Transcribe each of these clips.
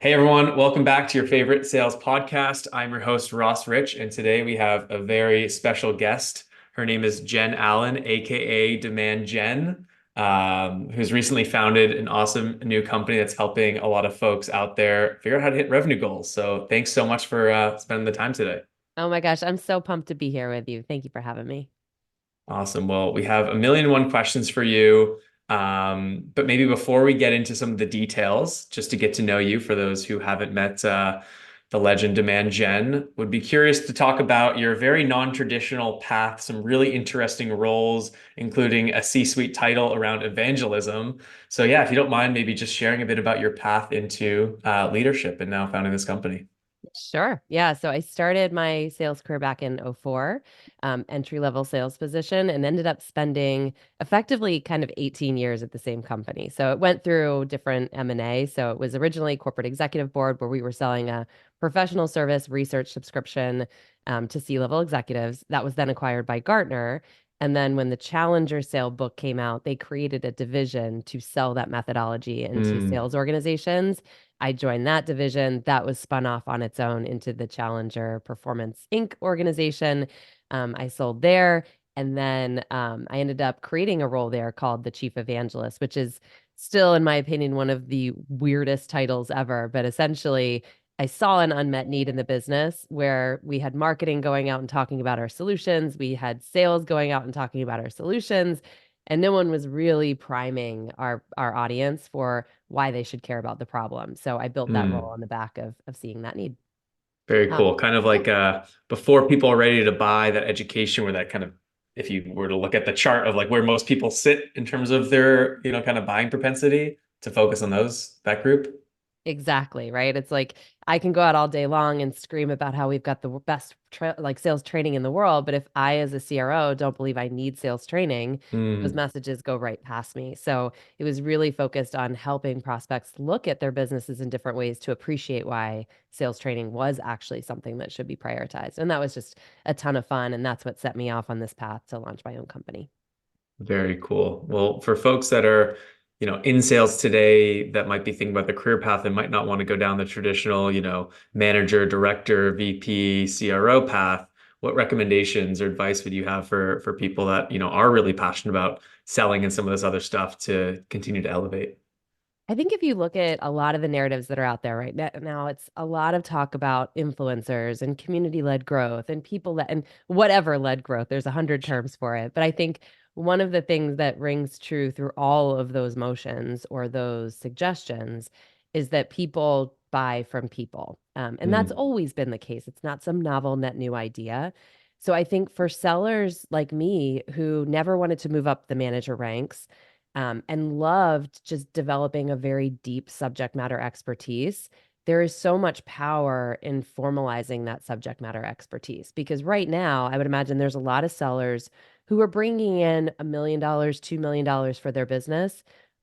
Hey everyone, welcome back to your favorite sales podcast. I'm your host, Ross Rich, and today we have a very special guest. Her name is Jen Allen, aka DemandJen, who's recently founded an awesome new company that's helping a lot of folks out there figure out how to hit revenue goals. So thanks so much for spending the time today. Oh my gosh, I'm so pumped to be here with you. Thank you for having me. Awesome. Well, we have a million and one questions for you. But maybe before we get into some of the details, just to get to know you for those who haven't met the legend Demand Gen, would be curious to talk about your very non-traditional path, some really interesting roles, including a C-suite title around evangelism. So yeah, if you don't mind, maybe just sharing a bit about your path into leadership and now founding this company. Sure. Yeah. So I started my sales career back in '04, entry level sales position, and ended up spending effectively kind of 18 years at the same company. So it went through different M&A. So it was originally corporate executive board where we were selling a professional service research subscription to C-level executives. That was then acquired by Gartner. And then when the Challenger sale book came out, they created a division to sell that methodology into Mm, sales organizations. I joined that division. That was spun off on its own into the Challenger Performance Inc. organization. I sold there. And then I ended up creating a role there called the Chief Evangelist, which is still, in my opinion, one of the weirdest titles ever. But essentially, I saw an unmet need in the business where we had marketing going out and talking about our solutions. We had sales going out and talking about our solutions. And no one was really priming our audience for why they should care about the problem. So I built that role mm. on the back of seeing that need. Very Um, cool. Kind of yeah, like before people are ready to buy that education where that kind of if you were to look at the chart of like where most people sit in terms of their, kind of buying propensity to focus on that group. exactly, right? It's like I can go out all day long and scream about how we've got the best like sales training in the world, but if I as a CRO don't believe I need sales training, those Mm, messages go right past me. So it was really focused on helping prospects look at their businesses in different ways to appreciate why sales training was actually something that should be prioritized. And that was just a ton of fun, and that's what set me off on this path to launch my own company. very cool. Well, for folks that are, in sales today that might be thinking about the career path and might not want to go down the traditional, manager, director, VP, CRO path, what recommendations or advice would you have for people that, are really passionate about selling and some of this other stuff to continue to elevate? I think if you look at a lot of the narratives that are out there right now, it's a lot of talk about influencers and community-led growth and people that and whatever led growth. There's 100 terms for it. But I think one of the things that rings true through all of those motions or those suggestions is that people buy from people. And that's Mm, always been the case. It's not some novel, net new idea. So I think for sellers like me who never wanted to move up the manager ranks, and loved just developing a very deep subject matter expertise. There is so much power in formalizing that subject matter expertise because right now, I would imagine there's a lot of sellers who are bringing in $1 million, $2 million for their business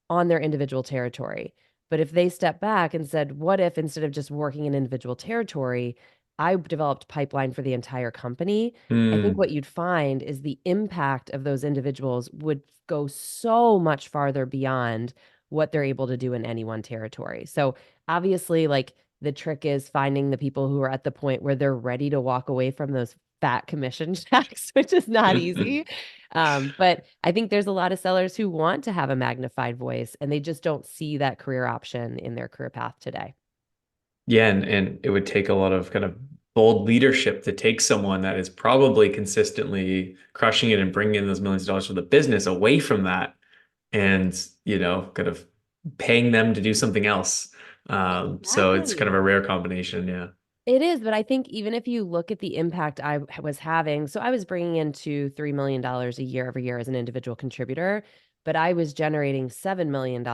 on their individual territory. But if they step back and said, what if instead of just working in individual territory, I developed pipeline for the entire company? I think mm. what you'd find is the impact of those individuals would go so much farther beyond what they're able to do in any one territory. So obviously, like the trick is finding the people who are at the point where they're ready to walk away from those fat commission checks, which is not easy. But I think there's a lot of sellers who want to have a magnified voice and they just don't see that career option in their career path today. Yeah, and it would take a lot of kind of bold leadership to take someone that is probably consistently crushing it and bringing in those millions of dollars for the business away from that and, kind of paying them to do something else. So it's kind of Exactly. a rare combination. Yeah. It is, but I think even if you look at the impact was having, so I was bringing in $2, $3 million a year every year as an individual contributor, but I was generating $7 million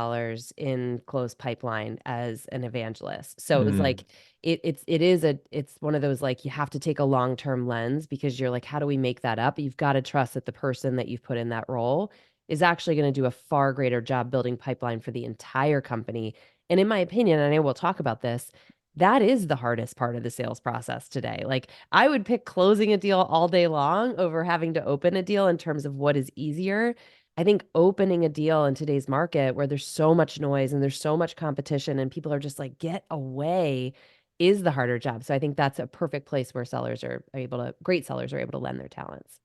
in closed pipeline as an evangelist. So it was Mm, like it's one of those like you have to take a long-term lens because you're like, how do we make that up? You've got to trust that the person that you've put in that role is actually going to do a far greater job building pipeline for the entire company. And in my opinion, and I know we'll talk about this, that is the hardest part of the sales process today. Like, I would pick closing a deal all day long over having to open a deal in terms of what is easier. I think opening a deal in today's market where there's so much noise and there's so much competition and people are just like, get away, is the harder job. So I think that's a perfect place where great sellers are able to lend their talents.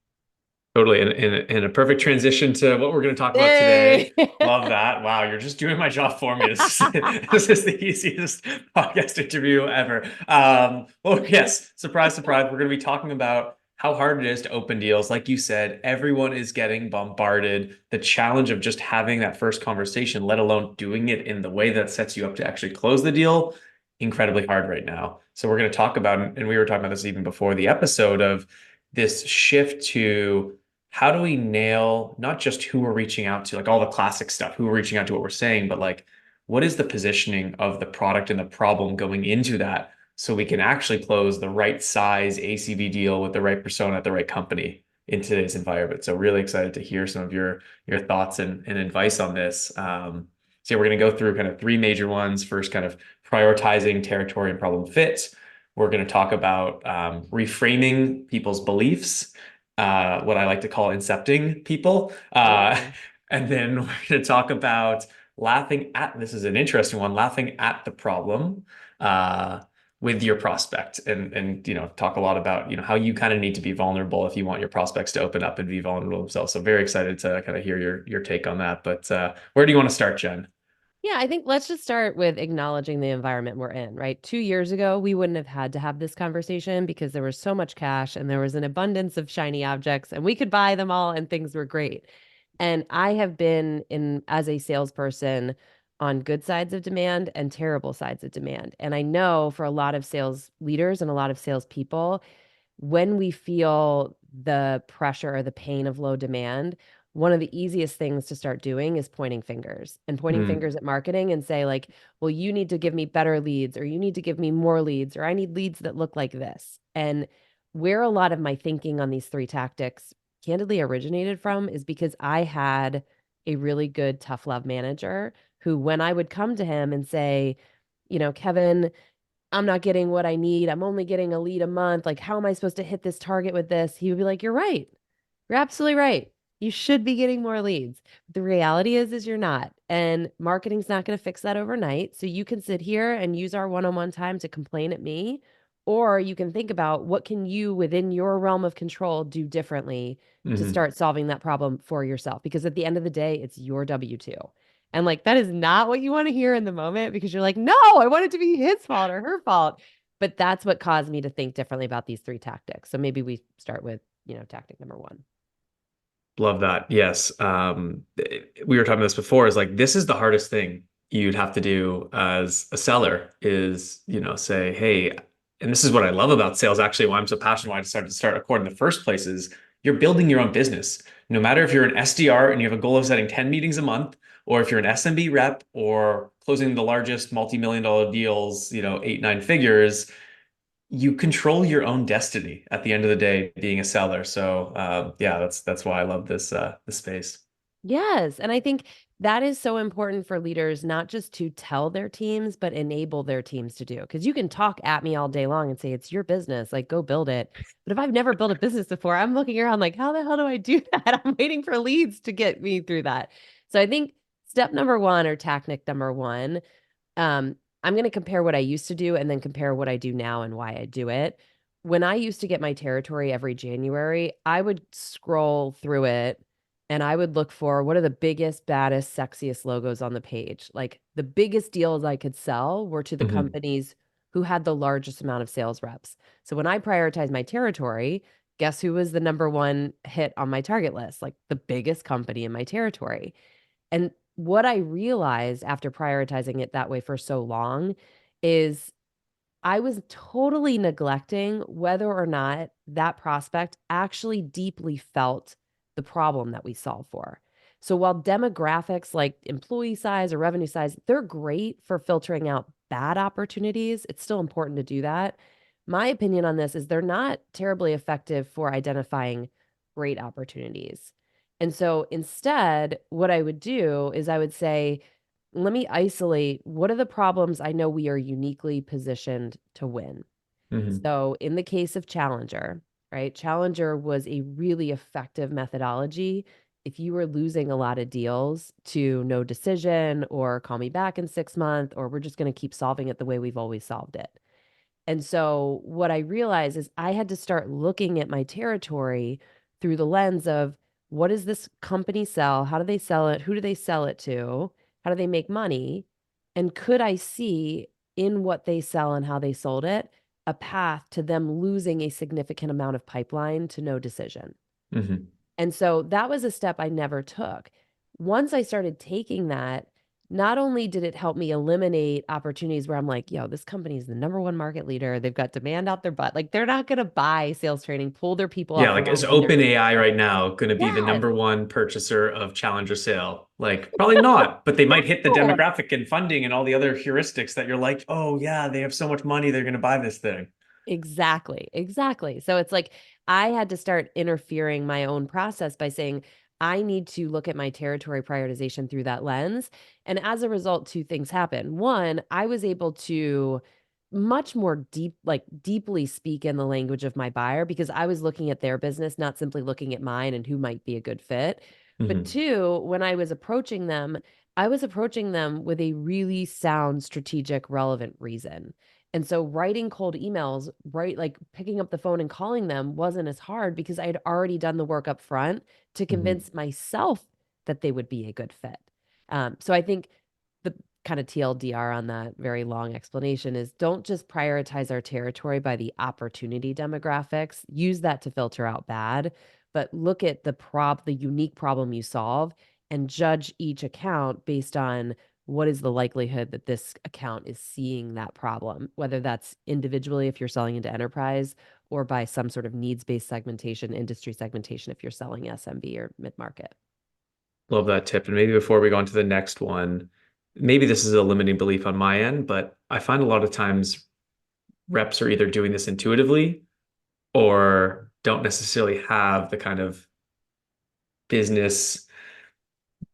Totally. And a perfect transition to what we're going to talk about Hey. today. Love that. Wow, you're just doing my job for me. This is the easiest podcast interview ever. Well, yes, surprise, surprise. We're going to be talking about how hard it is to open deals. Like you said, everyone is getting bombarded. The challenge of just having that first conversation, let alone doing it in the way that sets you up to actually close the deal, incredibly hard right now. So we're going to talk about, and we were talking about this even before the episode, of this shift to how do we nail not just who we're reaching out to, like all the classic stuff, who we're reaching out to, what we're saying, but like what is the positioning of the product and the problem going into that so we can actually close the right size ACV deal with the right persona at the right company in today's environment. So really excited to hear some of your thoughts and advice on this. So yeah, we're going to go through kind of three major ones. First, kind of prioritizing territory and problem fit. We're going to talk about reframing people's beliefs, what I like to call incepting people. Ooh. And then we're going to talk about laughing at, this is an interesting one, laughing at the problem uh, with your prospect and, talk a lot about, how you kind of need to be vulnerable if you want your prospects to open up and be vulnerable themselves. So very excited to kind of hear your take on that. But where do you want to start, Jen? Yeah, I think let's just start with acknowledging the environment we're in, right? 2 years ago, we wouldn't have had to have this conversation because there was so much cash and there was an abundance of shiny objects and we could buy them all and things were great. And I have been in as a salesperson on good sides of demand and terrible sides of demand. And I know for a lot of sales leaders and a lot of salespeople, when we feel the pressure or the pain of low demand, one of the easiest things to start doing is pointing fingers and pointing Mm, fingers at marketing and say, like, well, you need to give me better leads, or you need to give me more leads, or I need leads that look like this. And where a lot of my thinking on these three tactics candidly originated from is because I had a really good tough love manager who, when I would come to him and say, Kevin, I'm not getting what I need. I'm only getting a lead a month. Like, how am I supposed to hit this target with this? He would be like, you're right. You're absolutely right. You should be getting more leads. The reality is you're not. And marketing's not going to fix that overnight. So you can sit here and use our one-on-one time to complain at me, or you can think about what can you within your realm of control do differently to mhm. start solving that problem for yourself. Because at the end of the day, it's your W-2. And like that is not what you want to hear in the moment because you're like, no, I want it to be his fault or her fault. But that's what caused me to think differently about these three tactics. So maybe we start with, tactic number one. Love that. Yes. We were talking about this before, is like this is the hardest thing you'd have to do as a seller is, say, hey, and this is what I love about sales, actually, why I'm so passionate, why I decided to start Accord in the first place is you're building your own business. No matter if you're an SDR and you have a goal of setting 10 meetings a month, or if you're an SMB rep or closing the largest multi-million dollar deals, 8, 9 figures, you control your own destiny at the end of the day being a seller. So yeah, that's why I love this space. Yes. And I think that is so important for leaders, not just to tell their teams, but enable their teams to do. Because you can talk at me all day long and say, it's your business, like go build it. But if I've never built a business before, I'm looking around like, how the hell do I do that? I'm waiting for leads to get me through that. So I think step number one or tactic number one, um, I'm going to compare what I used to do and then compare what I do now and why I do it. When I used to get my territory every January, I would scroll through it and I would look for what are the biggest, baddest, sexiest logos on the page. Like the biggest deals I could sell were to the Mhm. companies who had the largest amount of sales reps. So when I prioritized my territory, guess who was the number one hit on my target list? Like the biggest company in my territory. And what I realized after prioritizing it that way for so long is I was totally neglecting whether or not that prospect actually deeply felt the problem that we solve for. So while demographics like employee size or revenue size, they're great for filtering out bad opportunities. It's still important to do that. My opinion on this is they're not terribly effective for identifying great opportunities. And so instead, what I would do is I would say, let me isolate what are the problems I know we are uniquely positioned to win. Mhm. So, in the case of Challenger, right? Challenger was a really effective methodology if you were losing a lot of deals to no decision or call me back in 6 months, or we're just going to keep solving it the way we've always solved it. And so what I realized is I had to start looking at my territory through the lens of what does this company sell? How do they sell it? Who do they sell it to? How do they make money? And could I see in what they sell and how they sold it a path to them losing a significant amount of pipeline to no decision? Hmm. And so that was a step I never took. Once I started taking that, not only did it help me eliminate opportunities where I'm like, yo, this company is the number one market leader. They've got demand out their butt. Like they're not going to buy sales training, pull their people Yeah, off the like is line when they're, OpenAI right now going to be the yes, number one purchaser of Challenger sale? Like, probably not, but they might hit the no. demographic and funding and all the other heuristics that you're like, oh yeah, they have so much money, they're going to buy this thing. Exactly. Exactly. So it's like I had to start interfering my own process by saying, I need to look at my territory prioritization through that lens. And as a result, two things happen. One, I was able to much more deeply speak in the language of my buyer because I was looking at their business, not simply looking at mine and who might be a good fit. But Hmm. two, when I was approaching them, I was approaching them with a really sound, strategic, relevant reason. And so writing cold emails, right, like picking up the phone and calling them wasn't as hard because I had already done the work up front to Hmm. convince myself that they would be a good fit. So I think the kind of TLDR on that very long explanation is don't just prioritize our territory by the opportunity demographics. Use that to filter out bad, but look at the unique problem you solve and judge each account based on what is the likelihood that this account is seeing that problem, whether that's individually if you're selling into enterprise or by some sort of needs-based segmentation, industry segmentation if you're selling SMB or mid-market. Love that tip. And maybe before we go on to the next one, maybe this is a limiting belief on my end, but I find a lot of times reps are either doing this intuitively or don't necessarily have the kind of business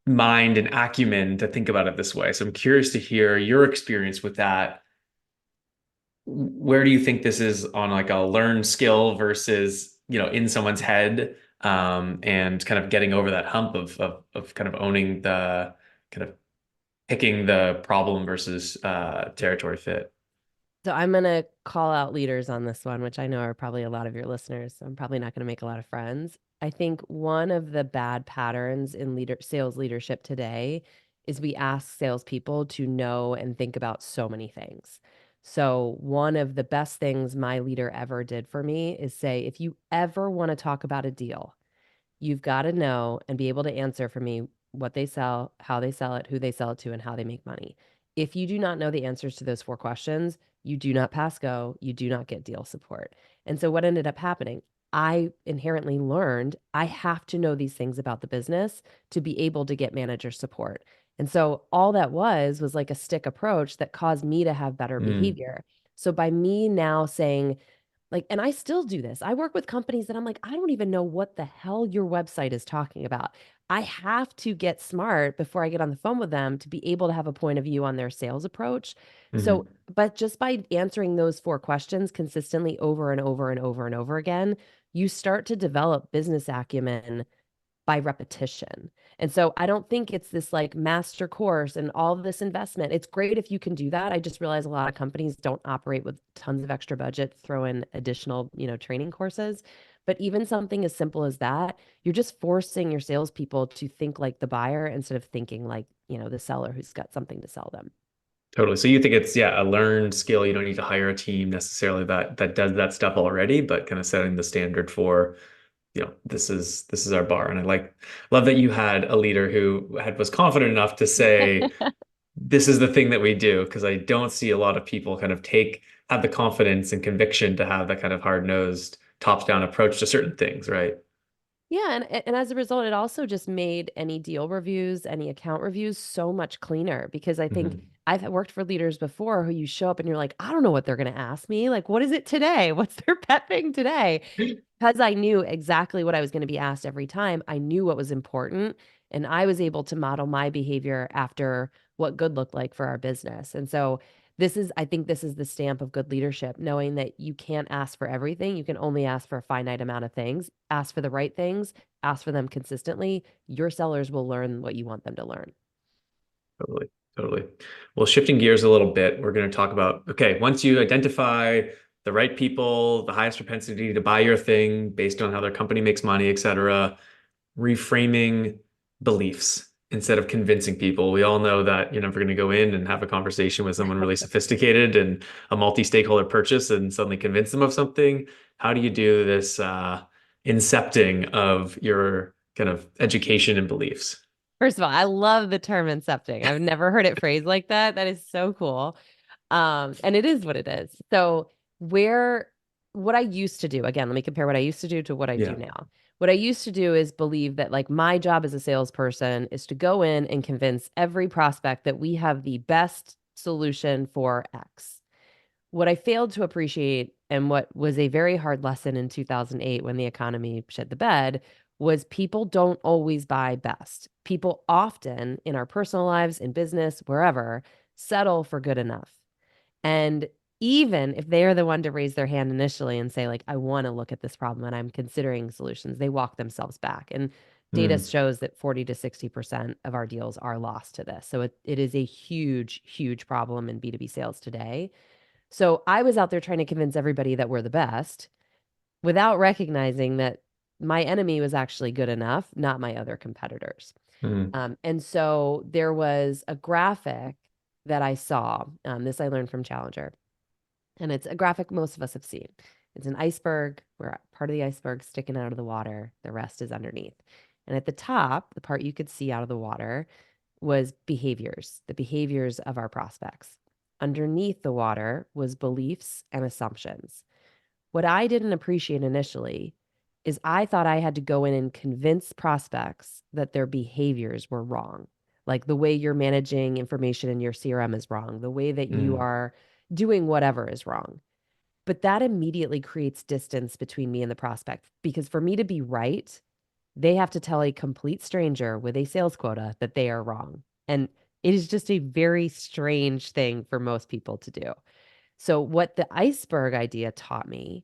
mind and acumen to think about it this way. So I'm curious to hear your experience with that. Where do you think this is on like a learned skill versus, in someone's head, and kind of getting over that hump of kind of owning the kind of picking the problem versus territory fit? So I'm going to call out leaders on this one, which I know are probably a lot of your listeners. So I'm probably not going to make a lot of friends. I think one of the bad patterns in sales leadership today is we ask salespeople to know and think about so many things. So one of the best things my leader ever did for me is say, if you ever want to talk about a deal, you've got to know and be able to answer for me what they sell, how they sell it, who they sell it to, and how they make money. If you do not know the answers to those four questions, you do not pass go, you do not get deal support. And so what ended up happening? I inherently learned I have to know these things about the business to be able to get manager support. And so all that was like a stick approach that caused me to have better Mm, behavior. So by me now saying, like, and I still do this. I work with companies that I'm like, I don't even know what the hell your website is talking about. I have to get smart before I get on the phone with them to be able to have a point of view on their sales approach. So, mhm. but just by answering those four questions consistently over and over and over and over again, you start to develop business acumen by repetition. And so I don't think it's this like master course and all of this investment. It's great if you can do that. I just realize a lot of companies don't operate with tons of extra budget, throw in additional, training courses. But even something as simple as that, you're just forcing your salespeople to think like the buyer instead of thinking like, the seller who's got something to sell them. Totally. So you think it's, yeah, a learned skill. You don't need to hire a team necessarily that does that stuff already, but kind of setting the standard for, this is our bar. And love that you had a leader who was confident enough to say, this is the thing that we do, because I don't see a lot of people kind of have the confidence and conviction to have that kind of hard-nosed, tops-down approach to certain things, right? Yeah, and as a result, it also just made any deal reviews, any account reviews so much cleaner because I think Hmm. I've worked for leaders before who you show up and you're like, I don't know what they're going to ask me. Like, what is it today? What's their pet thing today? Because I knew exactly what I was going to be asked every time. I knew what was important, and I was able to model my behavior after what good looked like for our business. And so I think this is the stamp of good leadership, knowing that you can't ask for everything. You can only ask for a finite amount of things. Ask for the right things, ask for them consistently. Your sellers will learn what you want them to learn. Totally. Totally. Well, shifting gears a little bit, we're going to talk about, okay, once you identify the right people, the highest propensity to buy your thing based on how their company makes money, et cetera, reframing beliefs instead of convincing people. We all know that you're never going to go in and have a conversation with someone really sophisticated and a multi-stakeholder purchase and suddenly convince them of something. How do you do this incepting of your kind of education and beliefs? First of all, I love the term incepting. I've never heard it phrased like that. That is so cool. And it is what it is. So where what I used to do, again, let me compare what I used to do to what I do Yeah. now. What I used to do is believe that like my job as a salesperson is to go in and convince every prospect that we have the best solution for X. What I failed to appreciate, and what was a very hard lesson in 2008 when the economy shit the bed, was people don't always buy best. People often in our personal lives, in business, wherever, settle for good enough. And even if they are the one to raise their hand initially and say, like, I want to look at this problem and I'm considering solutions, they walk themselves back. And data Mm, shows that 40 to 60% of our deals are lost to this. So it is a huge, huge problem in B2B sales today. So I was out there trying to convince everybody that we're the best without recognizing that my enemy was actually good enough, not my other competitors. mm, And so there was a graphic that I saw. This I learned from Challenger, and it's a graphic most of us have seen. It's an iceberg where part of the iceberg sticking out of the water, the rest is underneath. And at the top, the part you could see out of the water was behaviors, the behaviors of our prospects. Underneath the water was beliefs and assumptions. What I didn't appreciate initially is I thought I had to go in and convince prospects that their behaviors were wrong. Like the way you're managing information in your CRM is wrong, the way that you mm, are doing whatever is wrong. But that immediately creates distance between me and the prospect because for me to be right, they have to tell a complete stranger with a sales quota that they are wrong. And it is just a very strange thing for most people to do. So, what the iceberg idea taught me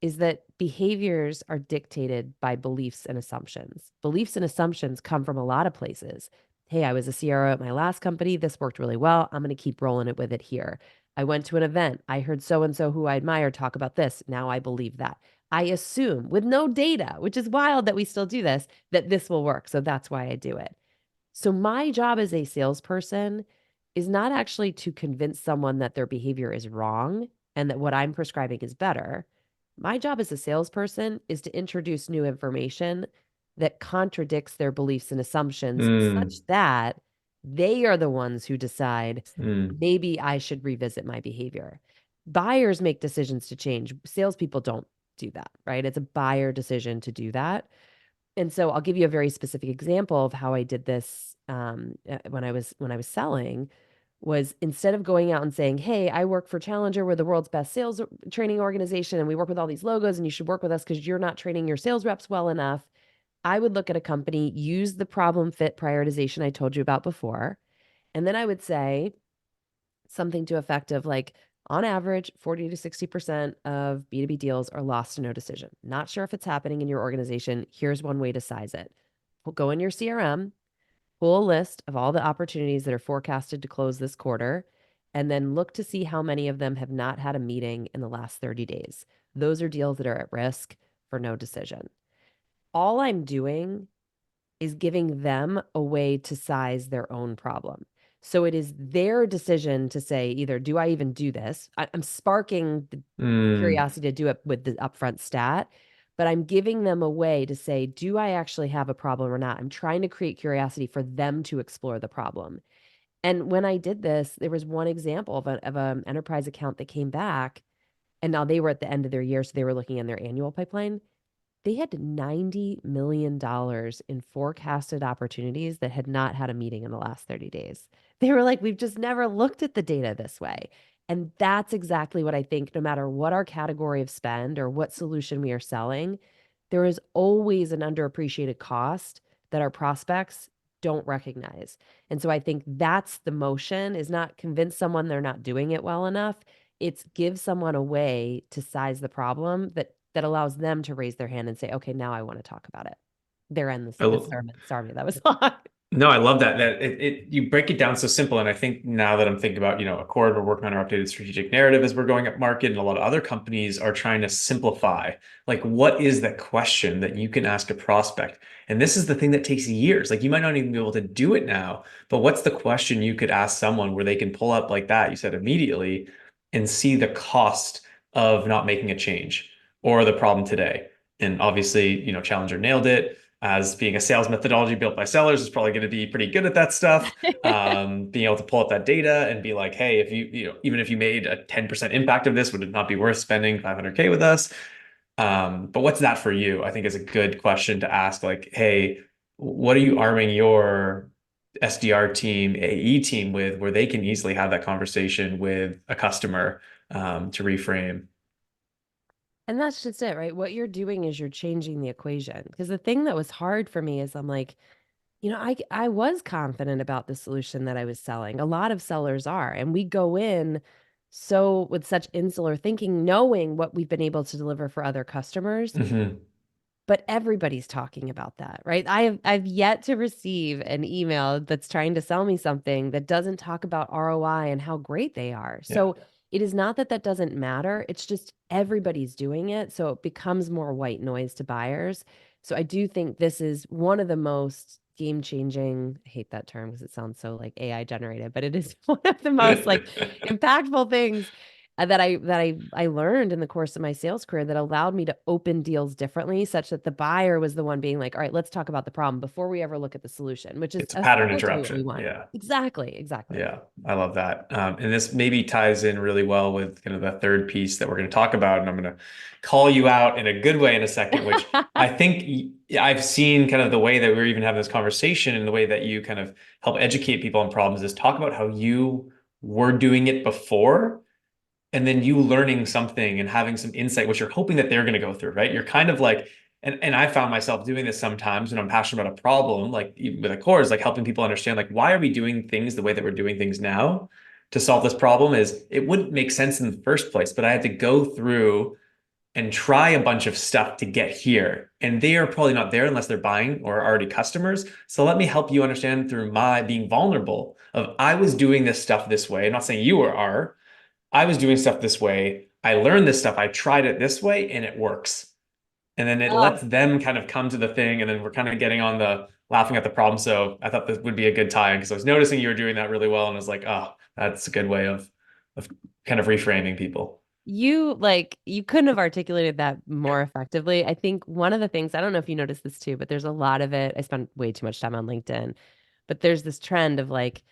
is that behaviors are dictated by beliefs and assumptions. Beliefs and assumptions come from a lot of places. Hey, I was a CRO at my last company. This worked really well. I'm going to keep rolling it with it here. I went to an event. I heard so and so who I admire talk about this. Now I believe that. I assume with no data, which is wild that we still do this, that this will work. So that's why I do it. So my job as a salesperson is not actually to convince someone that their behavior is wrong and that what I'm prescribing is better. My job as a salesperson is to introduce new information that contradicts their beliefs and assumptions mm, such that they are the ones who decide mm, maybe I should revisit my behavior. Buyers make decisions to change. Salespeople don't do that, right? It's a buyer decision to do that. And so I'll give you a very specific example of how I did this when I was selling was instead of going out and saying, "Hey, I work for Challenger, we're the world's best sales training organization and we work with all these logos and you should work with us because you're not training your sales reps well enough." I would look at a company, use the problem fit prioritization I told you about before, and then I would say something to effect of like, on average, 40 to 60% of B2B deals are lost to no decision. Not sure if it's happening in your organization. Here's one way to size it. Go in your CRM, pull a list of all the opportunities that are forecasted to close this quarter, and then look to see how many of them have not had a meeting in the last 30 days. Those are deals that are at risk for no decision. All I'm doing is giving them a way to size their own problem. So it is their decision to say either, do I even do this? I'm sparking the mm, curiosity to do it with the upfront stat, but I'm giving them a way to say, do I actually have a problem or not? I'm trying to create curiosity for them to explore the problem. And when I did this, there was one example of an enterprise account that came back, and now they were at the end of their year, so they were looking in their annual pipeline. They had $90 million in forecasted opportunities that had not had a meeting in the last 30 days. They were like, we've just never looked at the data this way. And that's exactly what I think, no matter what our category of spend or what solution we are selling, there is always an underappreciated cost that our prospects don't recognize. And so I think that's the motion, is not convince someone they're not doing it well enough. It's give someone a way to size the problem that allows them to raise their hand and say, okay, now I want to talk about it. They're in this I, sermon. Sorry, that was long. No, I love that. You break it down so simple. And I think now that I'm thinking about, Accord, we're working on our updated strategic narrative as we're going up market, and a lot of other companies are trying to simplify. Like, what is that question that you can ask a prospect? And this is the thing that takes years. Like, you might not even be able to do it now, but what's the question you could ask someone where they can pull up like that, you said immediately, and see the cost of not making a change or the problem today? And obviously, Challenger nailed it as being a sales methodology built by sellers is probably going to be pretty good at that stuff. Being able to pull up that data and be like, hey, if even if you made a 10% impact of this, would it not be worth spending 500K with us? But what's that for you? I think is a good question to ask. Like, hey, what are you arming your SDR team, AE team with, where they can easily have that conversation with a customer to reframe? And that's just it, right? What you're doing is you're changing the equation. Because the thing that was hard for me is I'm like, I was confident about the solution that I was selling. A lot of sellers are, and we go in so with such insular thinking, knowing what we've been able to deliver for other customers, Hmm. but everybody's talking about that, right? I've yet to receive an email that's trying to sell me something that doesn't talk about ROI and how great they are. Yeah. So it is not that that doesn't matter. It's just everybody's doing it. So it becomes more white noise to buyers. So I do think this is one of the most game changing, I hate that term because it sounds so like AI generated, but it is one of the most like impactful things that I learned in the course of my sales career that allowed me to open deals differently, such that the buyer was the one being like, all right, let's talk about the problem before we ever look at the solution, which is It's a pattern ultimately what we interruption. want. Yeah. Exactly, exactly. Yeah, I love that. And this maybe ties in really well with kind of the third piece that we're going to talk about. And I'm going to call you out in a good way in a second, which I think I've seen kind of the way that we're even having this conversation and the way that you kind of help educate people on problems is talk about how you were doing it before and then you learning something and having some insight, which you're hoping that they're going to go through, right? You're kind of like, and I found myself doing this sometimes when I'm passionate about a problem, like even with a course, like helping people understand, like, why are we doing things the way that we're doing things now to solve this problem is it wouldn't make sense in the first place, but I had to go through and try a bunch of stuff to get here. And they are probably not there unless they're buying or already customers. So let me help you understand through my being vulnerable of I was doing this stuff this way. I'm not saying you are, I was doing stuff this way. I learned this stuff. I tried it this way and it works. And then it lets Oh, them kind of come to the thing. And then we're kind of getting on the laughing at the problem. So I thought this would be a good tie because I was noticing you were doing that really well. And I was like, oh, that's a good way of kind of reframing people. you couldn't have articulated that more effectively. I think one of the things, I don't know if you noticed this too, but there's a lot of it. I spend way too much time on LinkedIn. But there's this trend of like,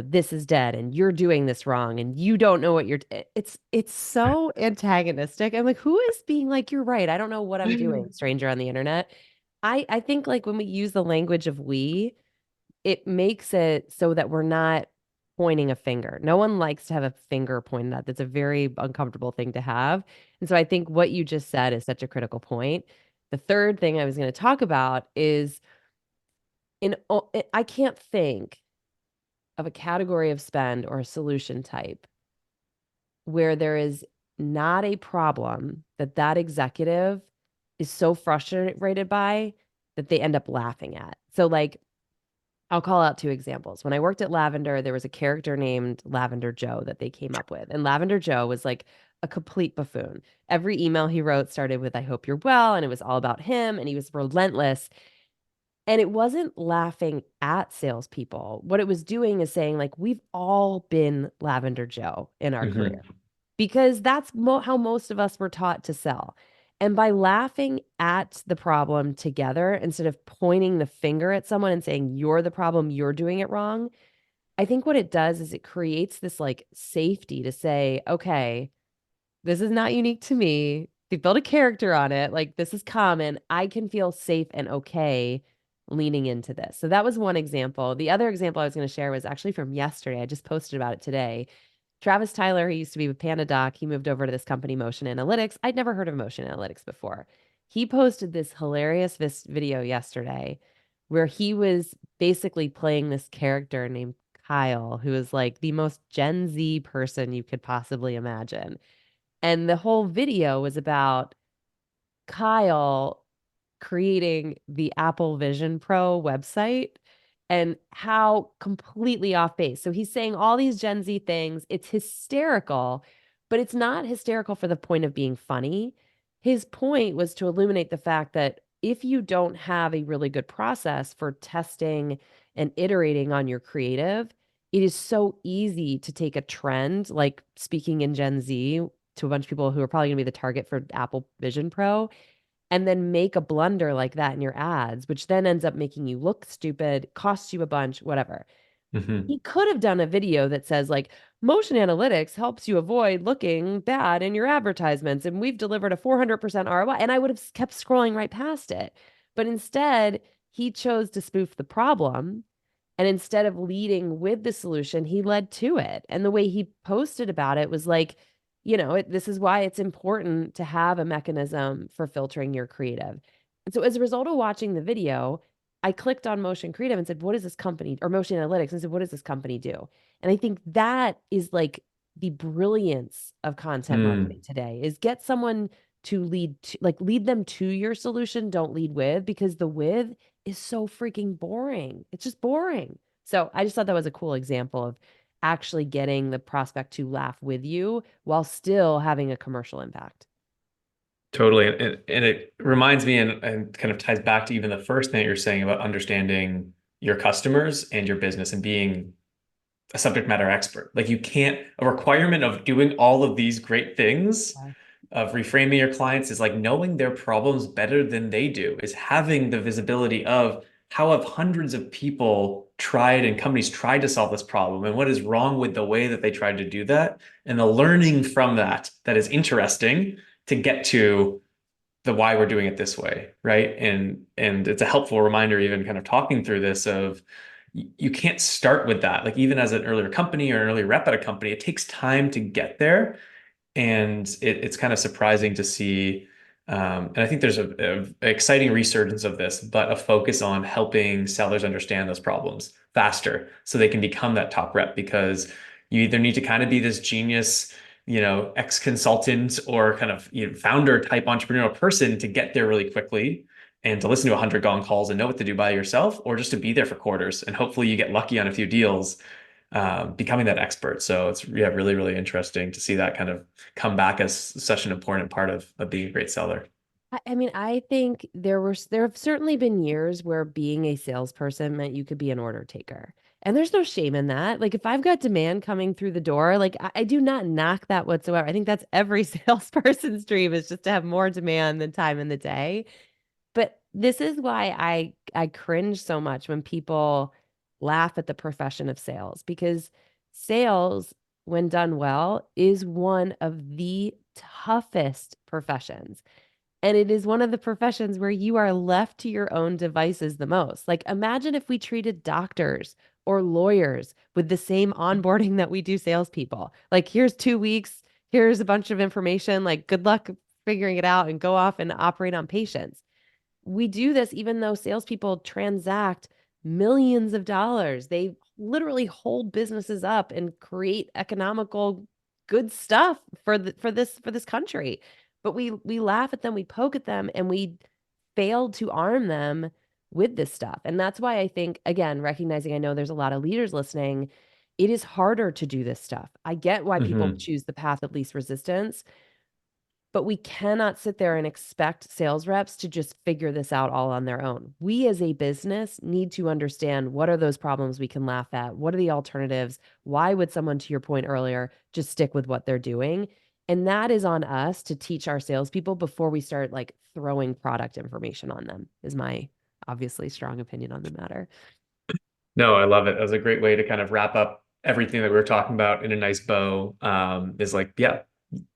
this is dead and you're doing this wrong and you don't know what it's so antagonistic. I'm like, who is being like, you're right, I don't know what I'm doing, stranger on the internet. I think like when we use the language of we, it makes it so that we're not pointing a finger. No one likes to have a finger pointed at. That's a very uncomfortable thing to have. And so I think what you just said is such a critical point. The third thing I was going to talk about is I can't think of a category of spend or a solution type where there is not a problem that that executive is so frustrated by that they end up laughing at. So like I'll call out two examples. When I worked at Lavender, there was a character named Lavender Joe that they came up with. And Lavender Joe was like a complete buffoon. Every email he wrote started with, I hope you're well. And it was all about him. And he was relentless. And it wasn't laughing at salespeople. What it was doing is saying, like, we've all been Lavender Joe in our career Mhm. because that's how most of us were taught to sell. And by laughing at the problem together instead of pointing the finger at someone and saying, you're the problem, you're doing it wrong, I think what it does is it creates this like safety to say, okay, this is not unique to me. They built a character on it. Like this is common. I can feel safe and okay leaning into this. So that was one example. The other example I was going to share was actually from yesterday. I just posted about it today. Travis Tyler, he used to be with PandaDoc. He moved over to this company, Motion Analytics. I'd never heard of Motion Analytics before. He posted this hilarious video yesterday where he was basically playing this character named Kyle, who is like the most Gen Z person you could possibly imagine. And the whole video was about Kyle creating the Apple Vision Pro website and how completely off base. So he's saying all these Gen Z things. It's hysterical, but it's not hysterical for the point of being funny. His point was to illuminate the fact that if you don't have a really good process for testing and iterating on your creative, it is so easy to take a trend, like speaking in Gen Z to a bunch of people who are probably going to be the target for Apple Vision Pro, and then make a blunder like that in your ads, which then ends up making you look stupid, costs you a bunch, whatever. Hmm. He could have done a video that says, like, motion analytics helps you avoid looking bad in your advertisements, and we've delivered a 400% ROI. And I would have kept scrolling right past it. But instead, he chose to spoof the problem. And instead of leading with the solution, he led to it. And the way he posted about it was like, this is why it's important to have a mechanism for filtering your creative. And so as a result of watching the video, I clicked on Motion Creative and said, what is this company, or Motion Analytics, and said, what does this company do? And I think that is like the brilliance of content marketing today is get someone to lead them to your solution. Don't lead with, because the with is so freaking boring. It's just boring. So I just thought that was a cool example of actually getting the prospect to laugh with you while still having a commercial impact. Totally. And it reminds me and kind of ties back to even the first thing that you're saying about understanding your customers and your business and being a subject matter expert. Like you can't, a requirement of doing all of these great things, Yeah. of reframing your clients, is like knowing their problems better than they do, is having the visibility of how have hundreds of people tried and companies tried to solve this problem and what is wrong with the way that they tried to do that, and the learning from that that is interesting to get to the why we're doing it this way, right? And it's a helpful reminder, even kind of talking through this, of you can't start with that. Like even as an earlier company or an early rep at a company, it takes time to get there, and it's kind of surprising to see. And I think there's a exciting resurgence of this, but a focus on helping sellers understand those problems faster so they can become that top rep, because you either need to kind of be this genius, ex-consultant or kind of founder type entrepreneurial person to get there really quickly and to listen to 100 gong calls and know what to do by yourself, or just to be there for quarters and hopefully you get lucky on a few deals, becoming that expert. So it's, yeah, really, really interesting to see that kind of come back as such an important part of being a great seller. I mean, I think there have certainly been years where being a salesperson meant you could be an order taker. And there's no shame in that. Like if I've got demand coming through the door, like I do not knock that whatsoever. I think that's every salesperson's dream, is just to have more demand than time in the day. But this is why I cringe so much when people laugh at the profession of sales, because sales, when done well, is one of the toughest professions. And it is one of the professions where you are left to your own devices the most. Like, imagine if we treated doctors or lawyers with the same onboarding that we do salespeople. Like, here's 2 weeks, here's a bunch of information, like, good luck figuring it out and go off and operate on patients. We do this even though salespeople transact millions of dollars. They literally hold businesses up and create economical good stuff for this country. But we laugh at them, we poke at them, and we failed to arm them with this stuff. And that's why I think, again, recognizing, I know there's a lot of leaders listening, it is harder to do this stuff. I get why people Hmm. choose the path of least resistance, but we cannot sit there and expect sales reps to just figure this out all on their own. We as a business need to understand, what are those problems we can laugh at? What are the alternatives? Why would someone, to your point earlier, just stick with what they're doing? And that is on us to teach our salespeople before we start like throwing product information on them, is my obviously strong opinion on the matter. No, I love it. That was a great way to kind of wrap up everything that we were talking about in a nice bow. Is like, yeah,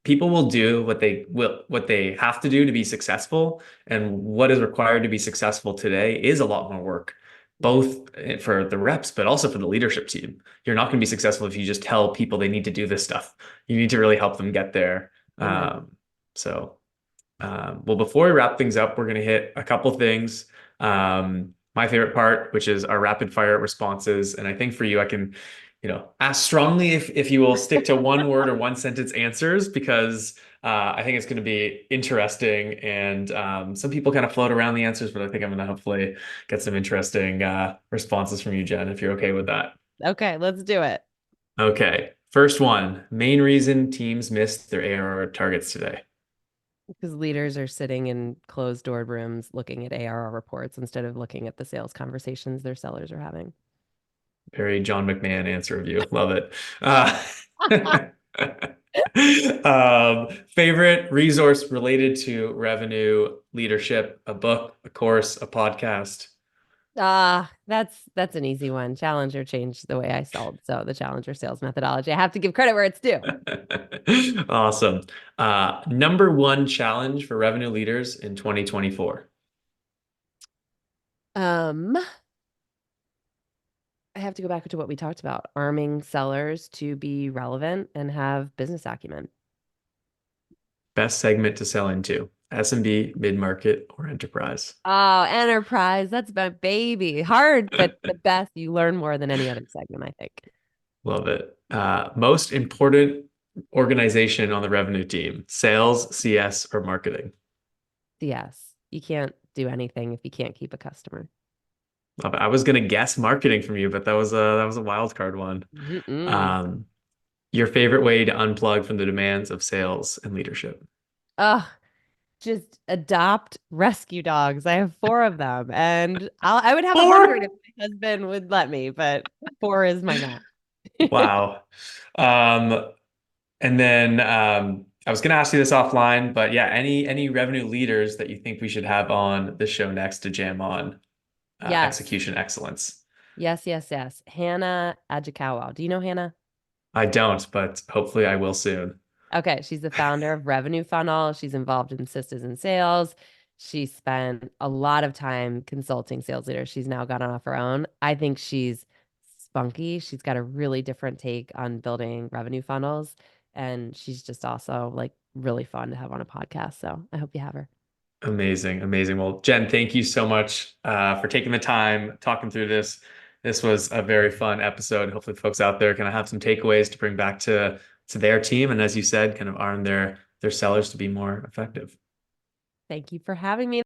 people will do what they have to do to be successful, and what is required to be successful today is a lot more work, Yeah. both for the reps but also for the leadership team. You're not going to be successful if you just tell people they need to do this stuff. You need to really help them get there. Amen. Well, before we wrap things up, we're going to hit a couple things. my favorite part, which is our rapid fire responses. And I think for you, I can, ask strongly if you will stick to one word or one sentence answers because I think it's going to be interesting. And some people kind of float around the answers, but I think I'm going to hopefully get some interesting responses from you, Jen, if you're okay with that. Okay, let's do it. Okay. First one, main reason teams missed their ARR targets today. Because leaders are sitting in closed door rooms looking at ARR reports instead of looking at the sales conversations their sellers are having. Very John McMahon answer of you. Love it. Favorite resource related to revenue leadership, a book, a course, a podcast. That's an easy one. Challenger changed the way I sold. So the Challenger sales methodology. I have to give credit where it's due. Awesome. Number one challenge for revenue leaders in 2024. Um, I have to go back to what we talked about, arming sellers to be relevant and have business acumen. Best segment to sell into, SMB, mid-market, or enterprise. Oh, enterprise. That's my baby. Hard, but the best. You learn more than any other segment, I think. Love it. Most important organization on the revenue team, sales, CS, or marketing. Yes. You can't do anything if you can't keep a customer. Love it. I was gonna guess marketing from you, but that was a wild card one. Mm-mm. Um, your favorite way to unplug from the demands of sales and leadership. Oh, just adopt rescue dogs. I have four of them, and I would have 100 Four? if my husband would let me, but four is my max. Wow. Um, and then I was gonna ask you this offline, but yeah, any revenue leaders that you think we should have on the show next to jam on Yes, execution excellence? yes, yes, yes. Hannah Ajikawa. Do you know Hannah? I don't, but hopefully I will soon. Okay, she's the founder of Revenue Funnel. She's involved in Sisters in Sales. She spent a lot of time consulting sales leaders. She's now gone off her own. I think she's spunky. She's got a really different take on building revenue funnels. And she's just also like really fun to have on a podcast. So I hope you have her. Amazing, amazing. Well, Jen, thank you so much for taking the time talking through this. This was a very fun episode. Hopefully, folks out there kind of have some takeaways to bring back to their team, and as you said, kind of arm their sellers to be more effective. Thank you for having me.